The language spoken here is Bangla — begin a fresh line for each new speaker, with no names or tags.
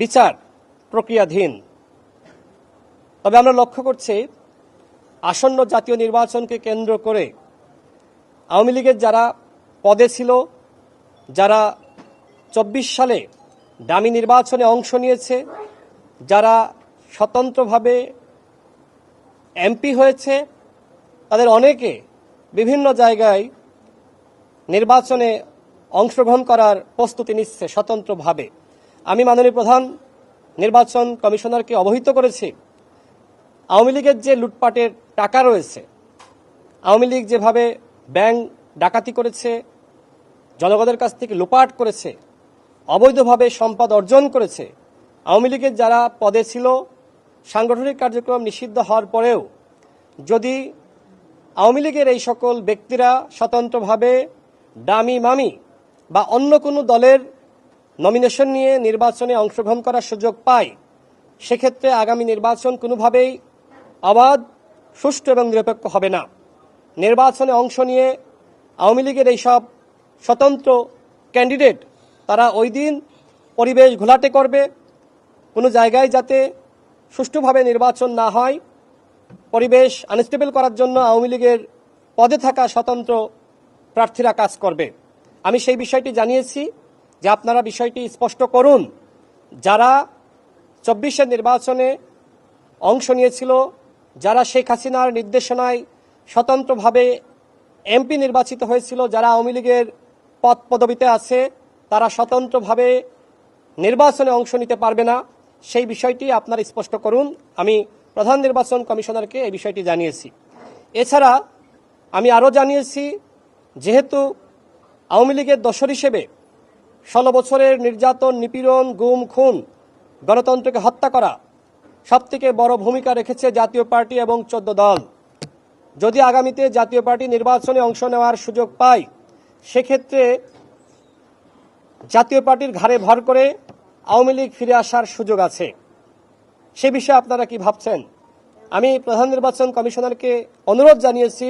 বিচার প্রক্রিয়াধীন। তবে আমরা লক্ষ্য করছি আসন্ন জাতীয় নির্বাচনকে কেন্দ্র করে আওয়ামী লীগের যারা পদে ছিল, যারা 24 সালে ডামি নির্বাচনে অংশ নিয়েছে, যারা স্বতন্ত্রভাবে এমপি হয়েছে, তাদের অনেকে বিভিন্ন জায়গায় নির্বাচনে অংশগ্রহণ করার প্রস্তুতি নিচ্ছে স্বতন্ত্রভাবে। আমি মাননীয় প্রধান নির্বাচন কমিশনারকে অবহিত করেছি আওয়ামী লীগের যে লুটপাটের টাকা রয়েছে, আওয়ামী লীগ যেভাবে ব্যাংক ডাকাতি করেছে, জনগণের কাছ থেকে লুপাট করেছে, অবৈধভাবে সম্পদ অর্জন করেছে, আওয়ামী লীগের যারা পদে ছিল সাংগঠনিক কার্যক্রম নিষিদ্ধ হওয়ার পরেও যদি আওয়ামী লীগের এই সকল ব্যক্তিরা স্বতন্ত্রভাবে ডামি মামি বা অন্য কোনো দলের নমিনেশন নিয়ে নির্বাচনে অংশগ্রহণ করার সুযোগ পায়, সেক্ষেত্রে আগামী নির্বাচন কোনোভাবেই অবাধ, সুষ্ঠু এবং নিরপেক্ষ হবে না। নির্বাচনে অংশ নিয়ে আওয়ামী লীগের এইসব স্বতন্ত্র ক্যান্ডিডেট তারা ওই দিন পরিবেশ ঘোলাটে করবে, কোনো জায়গায় যাতে সুষ্ঠুভাবে নির্বাচন না হয়, পরিবেশ আনস্টেবল করার জন্য আওয়ামী লীগের পদে থাকা স্বতন্ত্র প্রার্থীরা কাজ করবে। আমি সেই বিষয়টি জানিয়েছি যে আপনারা বিষয়টি স্পষ্ট করুন, যারা 24-এর নির্বাচনে অংশ নিয়েছিল, যারা শেখ হাসিনার নির্দেশনায় স্বতন্ত্রভাবে এমপি নির্বাচিত হয়েছিল, যারা আওয়ামী লীগের পদ পদবিতে আছে, তারা স্বতন্ত্রভাবে নির্বাচনে অংশ নিতে পারবে না। সেই বিষয়টি আপনারা স্পষ্ট করুন। আমি প্রধান নির্বাচন কমিশনারকে এই বিষয়টি জানিয়েছি। এছাড়া আমি আরও জানিয়েছি, যেহেতু আওয়ামী লীগের দোসর হিসেবে 16 বছরের নির্যাতন, নিপীড়ন, গুম, খুন, গণতন্ত্রকে হত্যা করা সবথেকে বড় ভূমিকা রেখেছে জাতীয় পার্টি এবং 14 দল। যদি আগামীতে জাতীয় পার্টি নির্বাচনে অংশ নেওয়ার সুযোগ পায়, সেক্ষেত্রে জাতীয় পার্টির ঘাড়ে ভর করে আওয়ামী লীগ ফিরে আসার সুযোগ আছে। সে বিষয়ে আপনারা কি ভাবছেন? আমি প্রধান নির্বাচন কমিশনারকে অনুরোধ জানিয়েছি